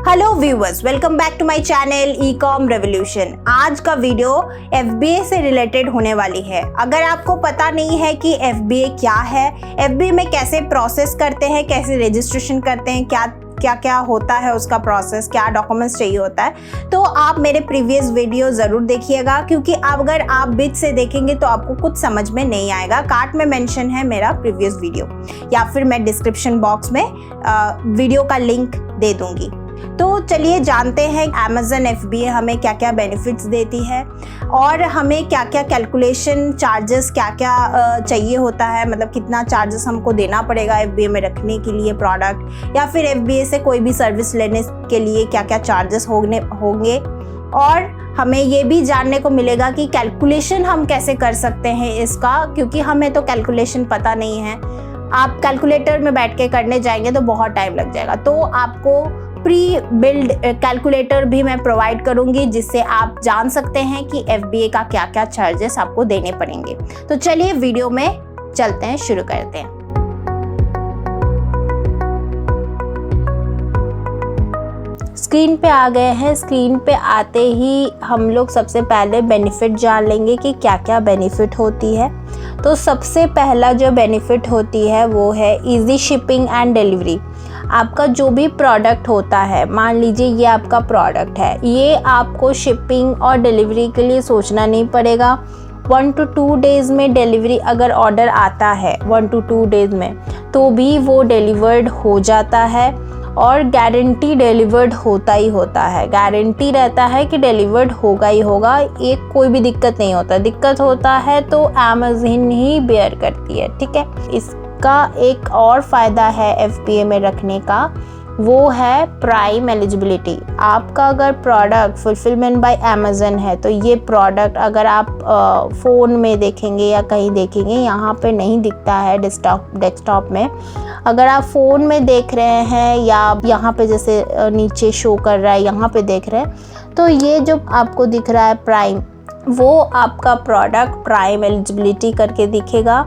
Hello viewers, welcome back to my channel e com revolution. आज का video FBA से related होने वाली है। अगर आपको पता नहीं है कि FBA क्या है, FBA में कैसे प्रोसेस करते हैं, कैसे रजिस्ट्रेशन करते हैं, क्या क्या होता है उसका प्रोसेस, क्या डॉक्यूमेंट्स चाहिए होता है, तो आप मेरे प्रीवियस वीडियो ज़रूर देखिएगा, क्योंकि अगर आप बीच से देखेंगे तो आपको कुछ समझ में नहीं आएगा। कार्ड में मेंशन है मेरा प्रीवियस वीडियो, या फिर मैं डिस्क्रिप्शन बॉक्स में वीडियो का लिंक दे दूंगी। तो चलिए जानते हैं Amazon FBA हमें क्या क्या बेनिफिट्स देती है और हमें क्या क्या कैलकुलेशन चार्जेस क्या क्या चाहिए होता है, मतलब कितना चार्जेस हमको देना पड़ेगा FBA में रखने के लिए प्रोडक्ट, या फिर FBA से कोई भी सर्विस लेने के लिए क्या क्या चार्जेस होंगे। और हमें ये भी जानने को मिलेगा कि कैलकुलेशन हम कैसे कर सकते हैं इसका, क्योंकि हमें तो कैलकुलेशन पता नहीं है। आप कैलकुलेटर में बैठ के करने जाएंगे तो बहुत टाइम लग जाएगा, तो आपको प्री बिल्ड कैलकुलेटर भी मैं प्रोवाइड करूंगी, जिससे आप जान सकते हैं कि FBA का क्या क्या चार्जेस आपको देने पड़ेंगे। तो चलिए वीडियो में चलते हैं, शुरू करते हैं। स्क्रीन पे आ गए हैं। स्क्रीन पे आते ही हम लोग सबसे पहले बेनिफिट जान लेंगे कि क्या क्या बेनिफिट होती है। तो सबसे पहला जो बेनिफिट होती है वो है इजी शिपिंग एंड डिलीवरी। आपका जो भी प्रोडक्ट होता है, मान लीजिए ये आपका प्रोडक्ट है, ये आपको शिपिंग और डिलीवरी के लिए सोचना नहीं पड़ेगा। 1 to 2 डेज़ में डिलीवरी अगर ऑर्डर आता है 1 to 2 डेज़ में, तो भी वो डिलीवर्ड हो जाता है और गारंटी डिलीवर्ड होता ही होता है। गारंटी रहता है कि डिलीवर्ड होगा ही होगा, एक कोई भी दिक्कत नहीं होता। दिक्कत होता है तो अमेज़न ही बेयर करती है, ठीक है। इसका एक और फ़ायदा है FBA में रखने का, वो है प्राइम एलिजिबिलिटी। आपका अगर प्रोडक्ट फुलफिलमेंट बाय अमेज़न है तो ये प्रोडक्ट अगर आप फ़ोन में देखेंगे या कहीं देखेंगे, यहाँ पे नहीं दिखता है डेस्कटॉप में। अगर आप फ़ोन में देख रहे हैं या यहाँ पे जैसे नीचे शो कर रहा है, यहाँ पे देख रहे हैं, तो ये जो आपको दिख रहा है प्राइम, वो आपका प्रोडक्ट प्राइम एलिजिबिलिटी करके दिखेगा।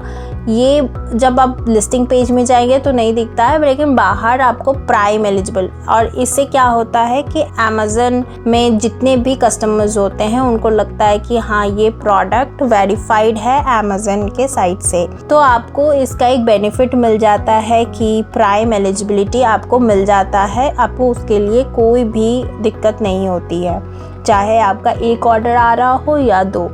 ये जब आप लिस्टिंग पेज में जाएंगे तो नहीं दिखता है, लेकिन बाहर आपको प्राइम एलिजिबल। और इससे क्या होता है कि अमेज़न में जितने भी कस्टमर्स होते हैं उनको लगता है कि हाँ, ये प्रोडक्ट वेरीफाइड है अमेज़न के साइट से, तो आपको इसका एक बेनिफिट मिल जाता है कि प्राइम एलिजिबिलिटी आपको मिल जाता है। आपको उसके लिए कोई भी दिक्कत नहीं होती है, चाहे आपका एक ऑर्डर आ रहा हो या 2।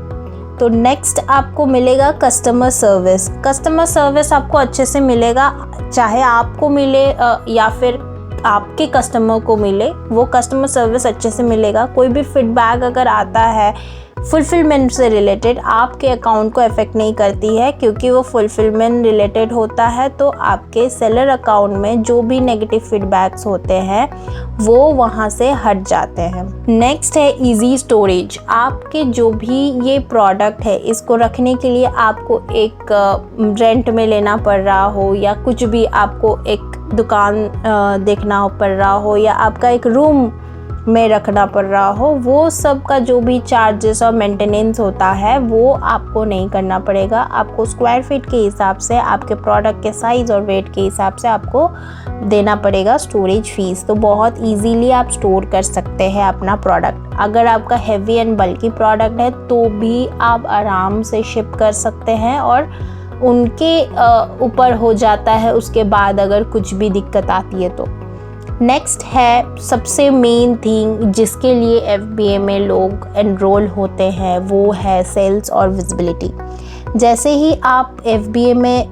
तो नेक्स्ट आपको मिलेगा कस्टमर सर्विस। कस्टमर सर्विस आपको अच्छे से मिलेगा, चाहे आपको मिले या फिर आपके कस्टमर को मिले, वो कस्टमर सर्विस अच्छे से मिलेगा। कोई भी फीडबैक अगर आता है फुलफिलमेंट से रिलेटेड, आपके अकाउंट को अफेक्ट नहीं करती है, क्योंकि वो फुलफिलमेंट रिलेटेड होता है। तो आपके सेलर अकाउंट में जो भी नेगेटिव फीडबैक्स होते हैं वो वहाँ से हट जाते हैं। नेक्स्ट है इजी स्टोरेज। आपके जो भी ये प्रोडक्ट है, इसको रखने के लिए आपको एक रेंट में लेना पड़ रहा हो, या कुछ भी आपको एक दुकान देखना पड़ रहा हो, या आपका एक रूम में रखना पड़ रहा हो, वो सब का जो भी चार्जेस और मेंटेनेंस होता है वो आपको नहीं करना पड़ेगा। आपको स्क्वायर फीट के हिसाब से, आपके प्रोडक्ट के साइज़ और वेट के हिसाब से आपको देना पड़ेगा स्टोरेज फीस। तो बहुत इजीली आप स्टोर कर सकते हैं अपना प्रोडक्ट। अगर आपका हैवी एंड बल्की प्रोडक्ट है तो भी आप आराम से शिप कर सकते हैं और उनके ऊपर हो जाता है उसके बाद अगर कुछ भी दिक्कत आती है तो। नेक्स्ट है सबसे मेन थिंग जिसके लिए FBA में लोग एनरोल होते हैं, वो है सेल्स और विजिबिलिटी। जैसे ही आप FBA में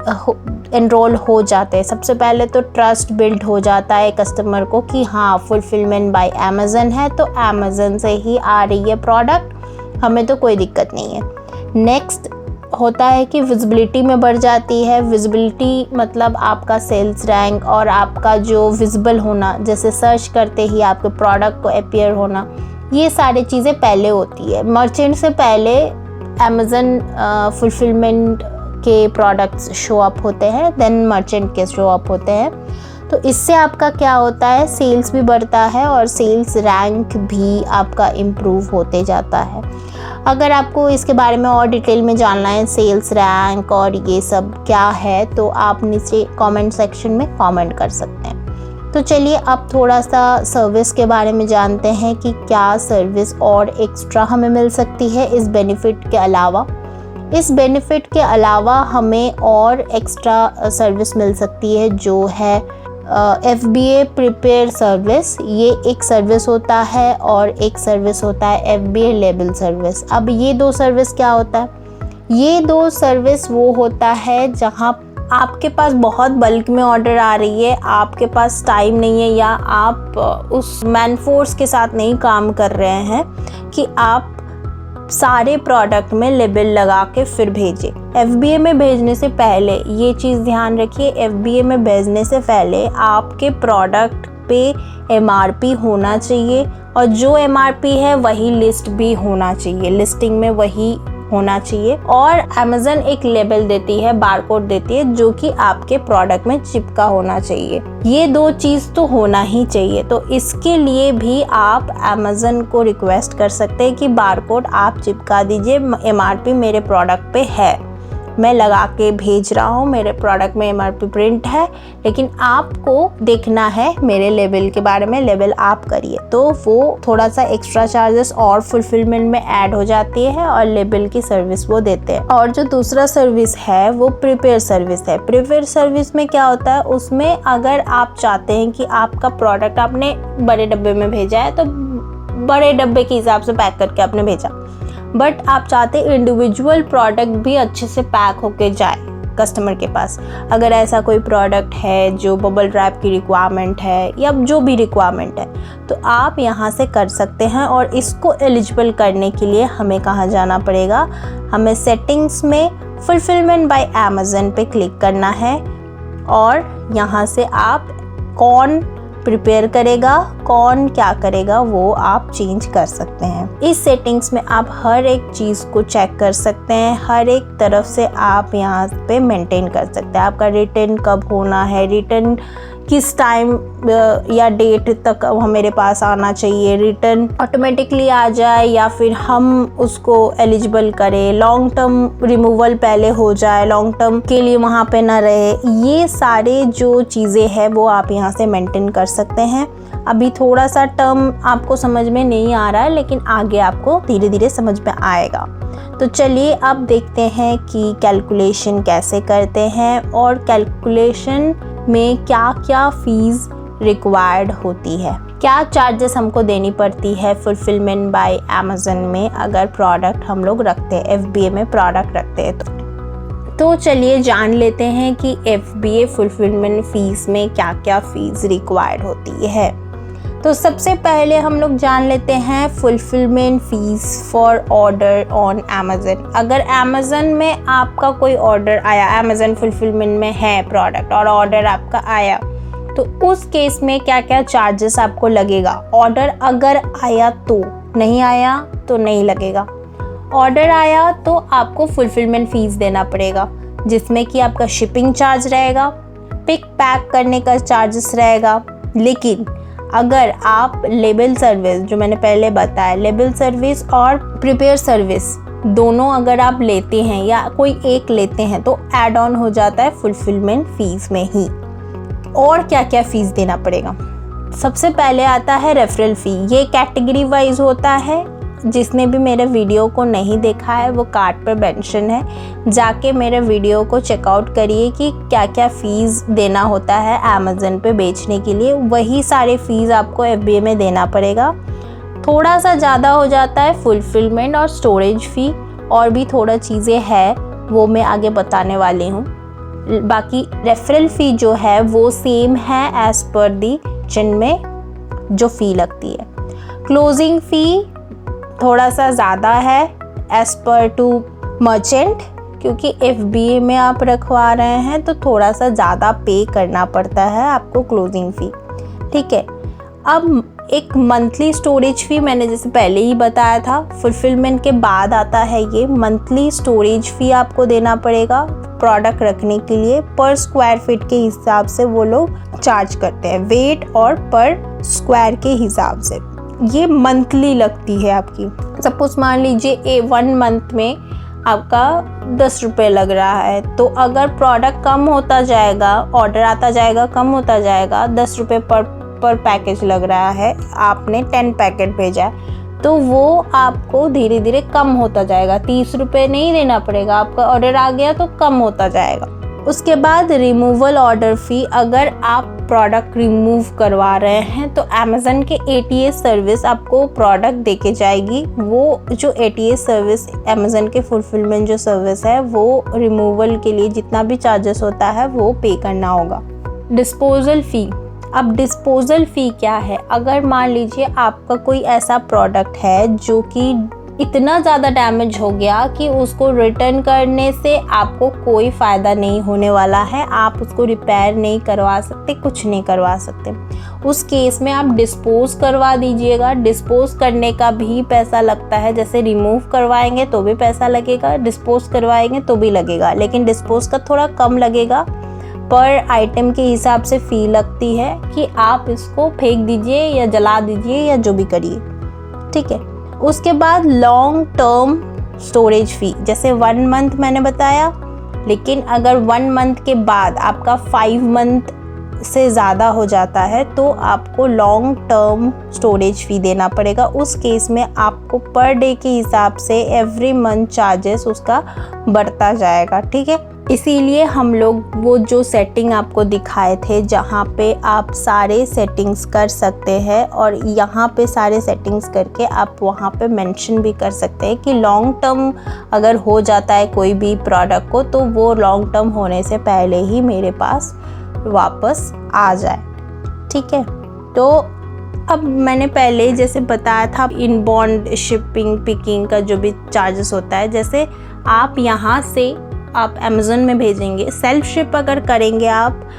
एनरोल हो जाते हैं, सबसे पहले तो ट्रस्ट बिल्ड हो जाता है कस्टमर को कि हाँ, फुलफिलमेंट बाय अमेज़न है तो अमेज़न से ही आ रही है प्रोडक्ट, हमें तो कोई दिक्कत नहीं है। नेक्स्ट होता है कि विजिबिलिटी में बढ़ जाती है। विजिबिलिटी मतलब आपका सेल्स रैंक और आपका जो विजिबल होना, जैसे सर्च करते ही आपके प्रोडक्ट को अपीयर होना, ये सारी चीज़ें पहले होती है। मर्चेंट से पहले अमेज़न फुलफिलमेंट के प्रोडक्ट्स शो अप होते हैं, देन मर्चेंट के शो अप होते हैं। तो इससे आपका क्या होता है, सेल्स भी बढ़ता है और सेल्स रैंक भी आपका इम्प्रूव होते जाता है। अगर आपको इसके बारे में और डिटेल में जानना है, सेल्स रैंक और ये सब क्या है, तो आप नीचे कमेंट सेक्शन में कमेंट कर सकते हैं। तो चलिए अब थोड़ा सा सर्विस के बारे में जानते हैं कि क्या सर्विस और एक्स्ट्रा हमें मिल सकती है इस बेनिफिट के अलावा। इस बेनिफिट के अलावा हमें और एक्स्ट्रा सर्विस मिल सकती है जो है FBA प्रिपेयर सर्विस। ये एक सर्विस होता है और एक सर्विस होता है FBA लेबल सर्विस। अब ये दो सर्विस क्या होता है? ये दो सर्विस वो होता है जहाँ आपके पास बहुत बल्क में ऑर्डर आ रही है, आपके पास टाइम नहीं है या आप उस मैन फोर्स के साथ नहीं काम कर रहे हैं कि आप सारे प्रोडक्ट में लेबल लगा के फिर भेजें। FBA में भेजने से पहले ये चीज़ ध्यान रखिए, FBA में भेजने से पहले आपके प्रोडक्ट पे MRP होना चाहिए और जो MRP है वही लिस्ट भी होना चाहिए, लिस्टिंग में वही होना चाहिए। और Amazon एक लेबल देती है, बारकोड देती है जो कि आपके प्रोडक्ट में चिपका होना चाहिए। ये दो चीज़ तो होना ही चाहिए। तो इसके लिए भी आप Amazon को रिक्वेस्ट कर सकते हैं कि बारकोड आप चिपका दीजिए, MRP मेरे प्रोडक्ट पे है, मैं लगा के भेज रहा हूँ, मेरे प्रोडक्ट में MRP प्रिंट है, लेकिन आपको देखना है मेरे लेबल के बारे में, लेबल आप करिए। तो वो थोड़ा सा एक्स्ट्रा चार्जेस और फुलफिलमेंट में ऐड हो जाती है और लेबल की सर्विस वो देते हैं। और जो दूसरा सर्विस है वो प्रिपेयर सर्विस है। प्रिपेयर सर्विस में क्या होता है, उसमें अगर आप चाहते हैं कि आपका प्रोडक्ट आपने बड़े डब्बे में भेजा है तो बड़े डब्बे के हिसाब से पैक करके आपने भेजा, बट आप चाहते इंडिविजुअल प्रोडक्ट भी अच्छे से पैक होके जाए कस्टमर के पास। अगर ऐसा कोई प्रोडक्ट है जो बबल रैप की रिक्वायरमेंट है या जो भी रिक्वायरमेंट है तो आप यहाँ से कर सकते हैं। और इसको एलिजिबल करने के लिए हमें कहाँ जाना पड़ेगा, हमें सेटिंग्स में फुलफिलमेंट बाय अमेज़न पे क्लिक करना है और यहाँ से आप कौन प्रिपेयर करेगा, कौन क्या करेगा वो आप चेंज कर सकते हैं। इस सेटिंग्स में आप हर एक चीज़ को चेक कर सकते हैं, हर एक तरफ से आप यहाँ पे मेंटेन कर सकते हैं। आपका रिटर्न कब होना है, रिटर्न किस टाइम या डेट तक मेरे पास आना चाहिए, रिटर्न ऑटोमेटिकली आ जाए या फिर हम उसको एलिजिबल करें, लॉन्ग टर्म रिमूवल पहले हो जाए, लॉन्ग टर्म के लिए वहाँ पे ना रहे। ये सारे जो चीज़ें हैं वो आप यहाँ से मेंटेन कर सकते हैं। अभी थोड़ा सा टर्म आपको समझ में नहीं आ रहा है लेकिन आगे आपको धीरे धीरे समझ में आएगा। तो चलिए अब देखते हैं कि कैलकुलेशन कैसे करते हैं और कैलकुलेशन में क्या क्या फीस रिक्वायर्ड होती है, क्या चार्जेस हमको देनी पड़ती है फुलफिलमेंट बाय अमेज़न में अगर प्रोडक्ट हम लोग रखते हैं, FBA में प्रोडक्ट रखते हैं। तो चलिए जान लेते हैं कि FBA फुलफिलमेंट फीस में क्या क्या फीस रिक्वायर्ड होती है। तो सबसे पहले हम लोग जान लेते हैं fulfilment fees for order on Amazon. अगर अमेज़न में आपका कोई ऑर्डर आया, अमेज़न फुलफिलमेंट में है प्रोडक्ट और ऑर्डर आपका आया, तो उस केस में क्या क्या चार्जेस आपको लगेगा। ऑर्डर अगर आया तो, नहीं आया तो नहीं लगेगा। ऑर्डर आया तो आपको फुलफिलमेंट फीस देना पड़ेगा जिसमें कि आपका शिपिंग चार्ज रहेगा, पिक पैक करने का चार्जेस रहेगा। लेकिन अगर आप लेबल सर्विस, जो मैंने पहले बताया, लेबल सर्विस और प्रिपेयर सर्विस दोनों अगर आप लेते हैं या कोई एक लेते हैं तो ऐड ऑन हो जाता है फुलफिलमेंट फीस में ही। और क्या क्या फीस देना पड़ेगा, सबसे पहले आता है रेफरल फ़ी। ये कैटेगरी वाइज होता है, जिसने भी मेरे वीडियो को नहीं देखा है वो कार्ड पर मेंशन है, जाके मेरे वीडियो को चेकआउट करिए कि क्या क्या फ़ीस देना होता है अमेज़न पे बेचने के लिए। वही सारे फ़ीस आपको FBA में देना पड़ेगा। थोड़ा सा ज़्यादा हो जाता है फुलफिलमेंट और स्टोरेज फ़ी, और भी थोड़ा चीज़ें हैं वो मैं आगे बताने वाली हूँ। बाकी रेफरल फ़ी जो है वो सेम है एज़ पर दी जिनमें जो फ़ी लगती है। क्लोजिंग फ़ी थोड़ा सा ज़्यादा है एज़ पर टू मर्चेंट, क्योंकि FBA में आप रखवा रहे हैं तो थोड़ा सा ज़्यादा पे करना पड़ता है आपको क्लोजिंग फ़ी। ठीक है, अब एक मंथली स्टोरेज फ़ी मैंने जैसे पहले ही बताया था, फुलफिलमेंट के बाद आता है ये मंथली स्टोरेज फ़ी आपको देना पड़ेगा प्रोडक्ट रखने के लिए। पर स्क्वायर फीट के हिसाब से वो लोग चार्ज करते हैं, वेट और पर स्क्वायर के हिसाब से। ये मंथली लगती है आपकी। सपोज मान लीजिए 1 मंथ में आपका 10 रुपये लग रहा है। तो अगर प्रोडक्ट कम होता जाएगा, ऑर्डर आता जाएगा, कम होता जाएगा, 10 रुपये पर पैकेज लग रहा है, आपने 10 पैकेट भेजा तो वो आपको धीरे धीरे कम होता जाएगा। 30 रुपये नहीं देना पड़ेगा, आपका ऑर्डर आ गया तो कम होता जाएगा। उसके बाद रिमूवल ऑर्डर फ़ी, अगर आप प्रोडक्ट रिमूव करवा रहे हैं तो अमेज़न के ATS सर्विस आपको प्रोडक्ट देके जाएगी। वो जो ATS सर्विस, अमेज़न के फुलफिलमेंट जो सर्विस है, वो रिमूवल के लिए जितना भी चार्जेस होता है वो पे करना होगा। डिस्पोजल फ़ी, अब डिस्पोजल फ़ी क्या है? अगर मान लीजिए आपका कोई ऐसा प्रोडक्ट है जो कि इतना ज़्यादा डैमेज हो गया कि उसको रिटर्न करने से आपको कोई फ़ायदा नहीं होने वाला है, आप उसको रिपेयर नहीं करवा सकते, कुछ नहीं करवा सकते, उस केस में आप डिस्पोज़ करवा दीजिएगा। डिस्पोज़ करने का भी पैसा लगता है, जैसे रिमूव करवाएंगे तो भी पैसा लगेगा, डिस्पोज़ करवाएंगे तो भी लगेगा, लेकिन डिस्पोज़ का थोड़ा कम लगेगा। पर आइटम के हिसाब से फ़ी लगती है कि आप इसको फेंक दीजिए या जला दीजिए या जो भी करिए, ठीक है। उसके बाद लॉन्ग टर्म स्टोरेज फ़ी, जैसे 1 मंथ मैंने बताया, लेकिन अगर 1 मंथ के बाद आपका 5 मंथ से ज़्यादा हो जाता है तो आपको लॉन्ग टर्म स्टोरेज फ़ी देना पड़ेगा। उस केस में आपको पर डे के हिसाब से एवरी मंथ चार्जेस उसका बढ़ता जाएगा, ठीक है। इसीलिए हम लोग वो जो सेटिंग आपको दिखाए थे जहाँ पे आप सारे सेटिंग्स कर सकते हैं, और यहाँ पे सारे सेटिंग्स करके आप वहाँ पे मेंशन भी कर सकते हैं कि लॉन्ग टर्म अगर हो जाता है कोई भी प्रोडक्ट को तो वो लॉन्ग टर्म होने से पहले ही मेरे पास वापस आ जाए, ठीक है। तो अब मैंने पहले जैसे बताया था इनबाउंड शिपिंग पिकिंग का जो भी चार्जेस होता है, जैसे आप यहाँ से आप अमेज़न में भेजेंगे, सेल्फ शिप अगर करेंगे आप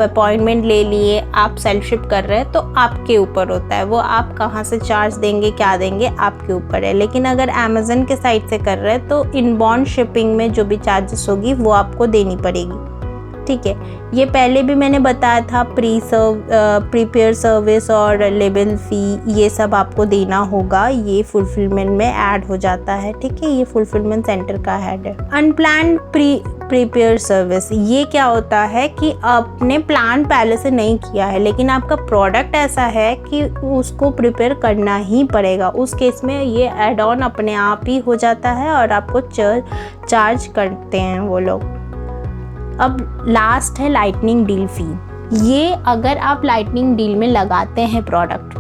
अपॉइंटमेंट ले लिए, आप सेल्फ शिप कर रहे हैं तो आपके ऊपर होता है, वो आप कहाँ से चार्ज देंगे, क्या देंगे, आपके ऊपर है। लेकिन अगर अमेज़न के साइट से कर रहे हैं तो इनबाउंड शिपिंग में जो भी चार्जेस होगी वो आपको देनी पड़ेगी, ठीक है। ये पहले भी मैंने बताया था, प्रीपेयर सर्विस और लेबल फ़ी, ये सब आपको देना होगा, ये फुलफिलमेंट में ऐड हो जाता है, ठीक है। ये फुलफिलमेंट सेंटर का हेड है। अनप्लान्ड प्रीपेयर सर्विस, ये क्या होता है कि आपने प्लान पहले से नहीं किया है लेकिन आपका प्रोडक्ट ऐसा है कि उसको प्रिपेयर करना ही पड़ेगा, उस केस में ये एड ऑन अपने आप ही हो जाता है और आपको चार्ज करते हैं वो लोग। अब लास्ट है लाइटनिंग डील फ़ी। ये अगर आप लाइटनिंग डील में लगाते हैं प्रोडक्ट,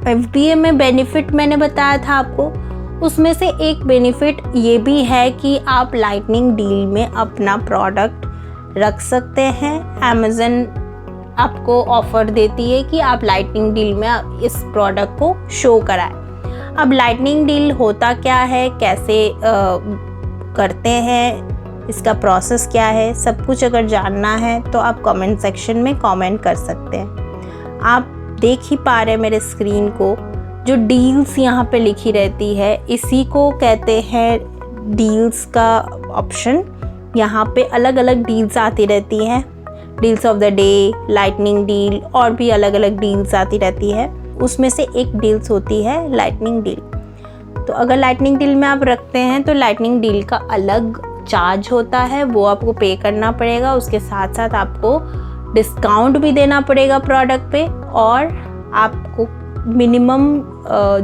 FBA में बेनिफिट मैंने बताया था आपको, उसमें से एक बेनिफिट ये भी है कि आप लाइटनिंग डील में अपना प्रोडक्ट रख सकते हैं। अमेज़न आपको ऑफ़र देती है कि आप लाइटनिंग डील में इस प्रोडक्ट को शो कराएं। अब लाइटनिंग डील होता क्या है, कैसे करते हैं, इसका प्रोसेस क्या है, सब कुछ अगर जानना है तो आप कमेंट सेक्शन में कमेंट कर सकते हैं। आप देख ही पा रहे हैं मेरे स्क्रीन को, जो डील्स यहाँ पे लिखी रहती है इसी को कहते हैं डील्स का ऑप्शन। यहाँ पे अलग अलग डील्स आती रहती हैं, deals of the day, lightning deal, और भी अलग अलग डील्स आती रहती है। उसमें से एक डील्स होती है लाइटनिंग डील। तो अगर लाइटनिंग डील में आप रखते हैं तो लाइटनिंग डील का अलग चार्ज होता है, वो आपको पे करना पड़ेगा। उसके साथ साथ आपको डिस्काउंट भी देना पड़ेगा प्रोडक्ट पे, और आपको मिनिमम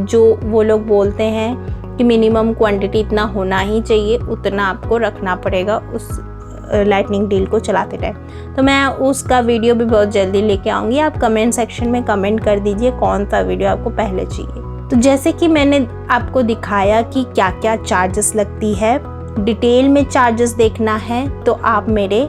जो वो लोग बोलते हैं कि मिनिमम क्वांटिटी इतना होना ही चाहिए, उतना आपको रखना पड़ेगा उस लाइटनिंग डील को चलाते टाइम। तो मैं उसका वीडियो भी बहुत जल्दी लेके आऊँगी। आप कमेंट सेक्शन में कमेंट कर दीजिए कौन सा वीडियो आपको पहले चाहिए। तो जैसे कि मैंने आपको दिखाया कि क्या क्या चार्जेस लगती है, डिटेल में चार्जेस देखना है तो आप मेरे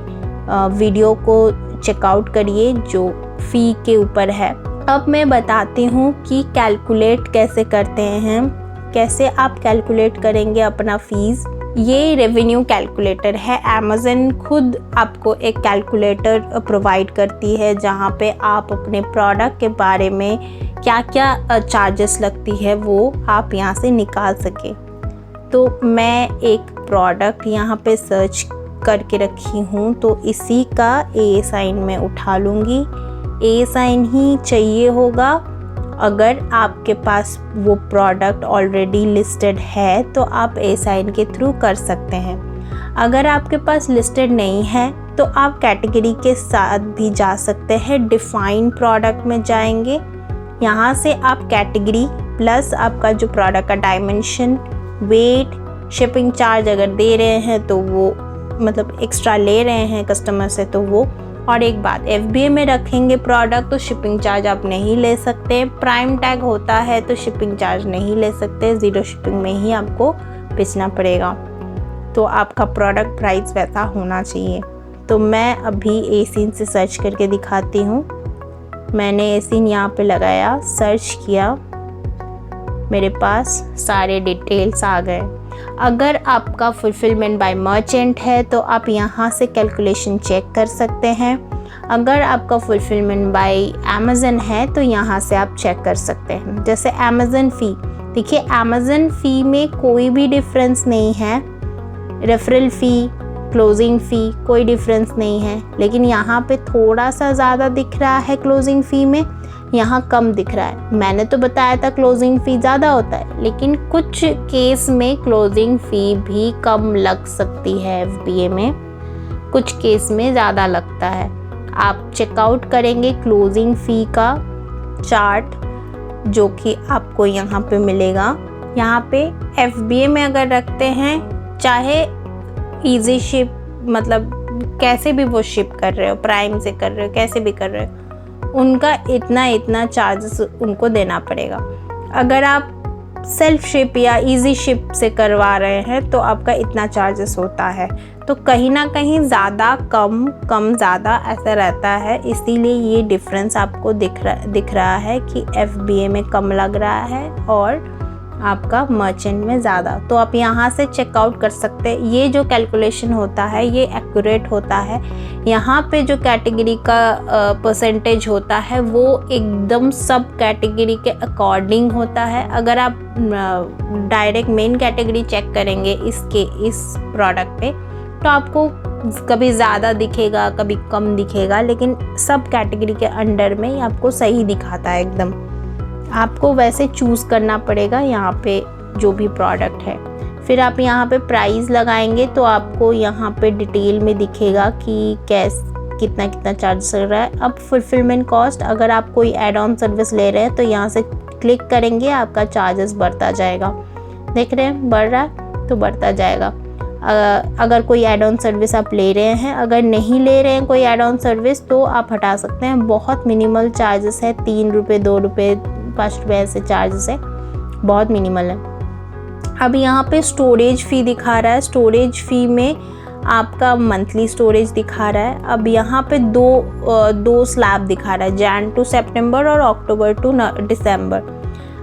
वीडियो को चेकआउट करिए जो फ़ी के ऊपर है। अब मैं बताती हूँ कि कैलकुलेट कैसे करते हैं, कैसे आप कैलकुलेट करेंगे अपना फ़ीस। ये रेवेन्यू कैलकुलेटर है, अमेज़न खुद आपको एक कैलकुलेटर प्रोवाइड करती है जहाँ पे आप अपने प्रोडक्ट के बारे में क्या क्या चार्जेस लगती है वो आप यहाँ से निकाल सके। तो मैं एक प्रोडक्ट यहाँ पे सर्च करके रखी हूँ, तो इसी का A साइन में उठा लूँगी। A साइन ही चाहिए होगा अगर आपके पास वो प्रोडक्ट ऑलरेडी लिस्टेड है तो आप ए-साइन के थ्रू कर सकते हैं। अगर आपके पास लिस्टेड नहीं है तो आप कैटेगरी के साथ भी जा सकते हैं। डिफाइन प्रोडक्ट में जाएंगे, यहाँ से आप कैटेगरी प्लस आपका जो प्रोडक्ट का डायमेंशन, वेट, शिपिंग चार्ज अगर दे रहे हैं तो वो मतलब एक्स्ट्रा ले रहे हैं कस्टमर से तो वो, और एक बात FBA में रखेंगे प्रोडक्ट तो शिपिंग चार्ज आप नहीं ले सकते। प्राइम टैग होता है तो शिपिंग चार्ज नहीं ले सकते, ज़ीरो शिपिंग में ही आपको बेचना पड़ेगा। तो आपका प्रोडक्ट प्राइस वैसा होना चाहिए। तो मैं अभी ए-सीन से सर्च करके दिखाती हूँ। मैंने ए-सीन यहाँ पे लगाया, सर्च किया, मेरे पास सारे डिटेल्स आ गए। अगर आपका फुलफिलमेंट बाय मर्चेंट है तो आप यहाँ से कैलकुलेशन चेक कर सकते हैं। अगर आपका फुलफिलमेंट बाय अमेज़न है तो यहाँ से आप चेक कर सकते हैं। जैसे अमेज़न फ़ी, देखिए अमेज़न फ़ी में कोई भी डिफरेंस नहीं है, रेफरल फ़ी, क्लोजिंग फ़ी कोई डिफरेंस नहीं है, लेकिन यहाँ पे थोड़ा सा ज़्यादा दिख रहा है क्लोजिंग फ़ी में, यहाँ कम दिख रहा है। मैंने तो बताया था क्लोजिंग फ़ी ज़्यादा होता है, लेकिन कुछ केस में क्लोजिंग फ़ी भी कम लग सकती है FBA में, कुछ केस में ज़्यादा लगता है। आप चेकआउट करेंगे क्लोजिंग फ़ी का चार्ट जो कि आपको यहाँ पे मिलेगा। यहाँ पे FBA में अगर रखते हैं, चाहे ईजी शिप मतलब कैसे भी वो शिप कर रहे हो, प्राइम से कर रहे हो, कैसे भी कर रहे हो, उनका इतना चार्जेस उनको देना पड़ेगा। अगर आप सेल्फ शिप या इजी शिप से करवा रहे हैं तो आपका इतना चार्जेस होता है। तो कहीं ना कहीं ज़्यादा कम ज़्यादा ऐसा रहता है, इसीलिए ये डिफरेंस आपको दिख रहा है कि FBA में कम लग रहा है और आपका मर्चेंट में ज़्यादा। तो आप यहाँ से चेकआउट कर सकते हैं। ये जो कैलकुलेशन होता है ये एक्यूरेट होता है। यहाँ पे जो कैटेगरी का परसेंटेज होता है वो एकदम सब कैटेगरी के अकॉर्डिंग होता है। अगर आप डायरेक्ट मेन कैटेगरी चेक करेंगे इस प्रोडक्ट पे तो आपको कभी ज़्यादा दिखेगा, कभी कम दिखेगा, लेकिन सब कैटेगरी के अंडर में आपको सही दिखाता है एकदम। आपको वैसे चूज़ करना पड़ेगा यहाँ पे जो भी प्रोडक्ट है। फिर आप यहाँ पे प्राइस लगाएंगे तो आपको यहाँ पे डिटेल में दिखेगा कि कितना चार्ज लग रहा है। अब फुलफिलमेंट कॉस्ट, अगर आप कोई एड ऑन सर्विस ले रहे हैं तो यहाँ से क्लिक करेंगे, आपका चार्जेस बढ़ता जाएगा। देख रहे हैं बढ़ रहा है तो बढ़ता जाएगा। अगर कोई एड ऑन सर्विस आप ले रहे हैं, अगर नहीं ले रहे हैं कोई एड ऑन सर्विस तो आप हटा सकते हैं। बहुत मिनिमल चार्जेस है, 3 रुपये, 2 रुपये, 5 रुपये ऐसे चार्जेस है, बहुत मिनिमल है। अब यहाँ पे स्टोरेज फ़ी दिखा रहा है। स्टोरेज फ़ी में आपका मंथली स्टोरेज दिखा रहा है। अब यहाँ पे दो स्लैब दिखा रहा है, जैन टू सितंबर और अक्टूबर टू दिसंबर।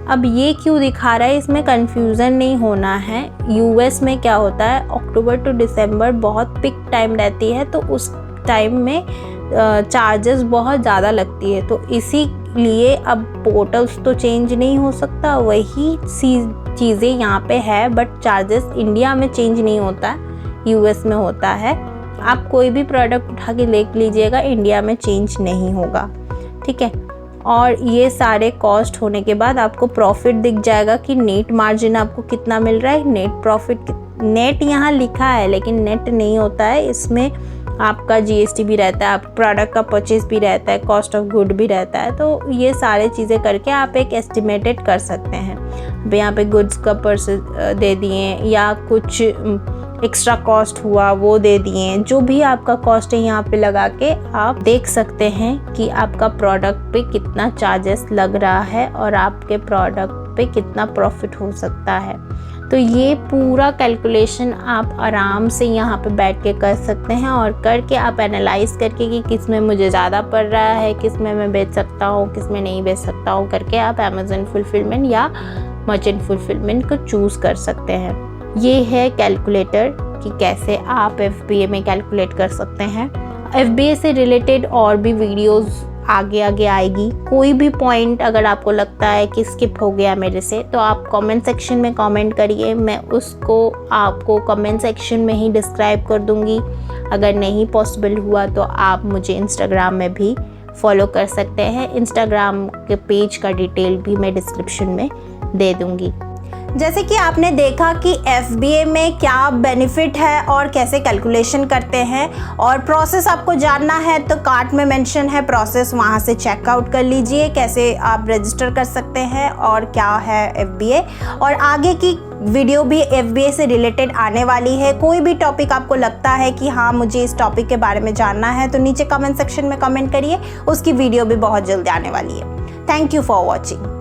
अब ये क्यों दिखा रहा है, इसमें कंफ्यूजन नहीं होना है। US में क्या होता है, अक्टूबर टू दिसंबर बहुत पिक टाइम रहती है तो उस टाइम में चार्जेस बहुत ज़्यादा लगती है। तो इसीलिए अब पोर्टल्स तो चेंज नहीं हो सकता, वही चीज़ें यहाँ पे है, बट चार्जेस इंडिया में चेंज नहीं होता है, US में होता है। आप कोई भी प्रोडक्ट उठा के देख लीजिएगा, इंडिया में चेंज नहीं होगा, ठीक है। और ये सारे कॉस्ट होने के बाद आपको प्रॉफिट दिख जाएगा कि नेट मार्जिन आपको कितना मिल रहा है। नेट प्रॉफिट, नेट यहाँ लिखा है लेकिन नेट नहीं होता है, इसमें आपका GST भी रहता है, आप प्रोडक्ट का परचेज भी रहता है, कॉस्ट ऑफ गुड भी रहता है। तो ये सारे चीज़ें करके आप एक एस्टिमेटेड कर सकते हैं। अब यहाँ पे गुड्स का परचेज दे दिए या कुछ एक्स्ट्रा कॉस्ट हुआ वो दे दिए, जो भी आपका कॉस्ट है यहाँ पे लगा के आप देख सकते हैं कि आपका प्रोडक्ट पे कितना चार्जेस लग रहा है और आपके प्रोडक्ट पे कितना प्रॉफिट हो सकता है। तो ये पूरा कैलकुलेशन आप आराम से यहाँ पे बैठ के कर सकते हैं और करके आप एनालाइज करके कि किस में मुझे ज़्यादा पड़ रहा है, किस में मैं बेच सकता हूँ, किस में नहीं बेच सकता हूँ, करके आप अमेज़न फुलफिलमेंट या मर्चेंट फुलफिलमेंट को चूज़ कर सकते हैं। ये है कैलकुलेटर कि कैसे आप FBA में कैलकुलेट कर सकते हैं। FBA से रिलेटेड और भी वीडियोस आगे आएगी। कोई भी पॉइंट अगर आपको लगता है कि स्किप हो गया मेरे से तो आप कमेंट सेक्शन में कमेंट करिए, मैं उसको आपको कमेंट सेक्शन में ही डिस्क्राइब कर दूंगी। अगर नहीं पॉसिबल हुआ तो आप मुझे इंस्टाग्राम में भी फॉलो कर सकते हैं। इंस्टाग्राम के पेज का डिटेल भी मैं डिस्क्रिप्शन में दे दूँगी। जैसे कि आपने देखा कि FBA में क्या बेनिफिट है और कैसे कैलकुलेशन करते हैं, और प्रोसेस आपको जानना है तो कार्ट में मेंशन है प्रोसेस, वहाँ से चेकआउट कर लीजिए कैसे आप रजिस्टर कर सकते हैं और क्या है FBA। और आगे की वीडियो भी FBA से रिलेटेड आने वाली है। कोई भी टॉपिक आपको लगता है कि हाँ मुझे इस टॉपिक के बारे में जानना है तो नीचे कमेंट सेक्शन में कमेंट करिए, उसकी वीडियो भी बहुत जल्दी आने वाली है। Thank you for watching.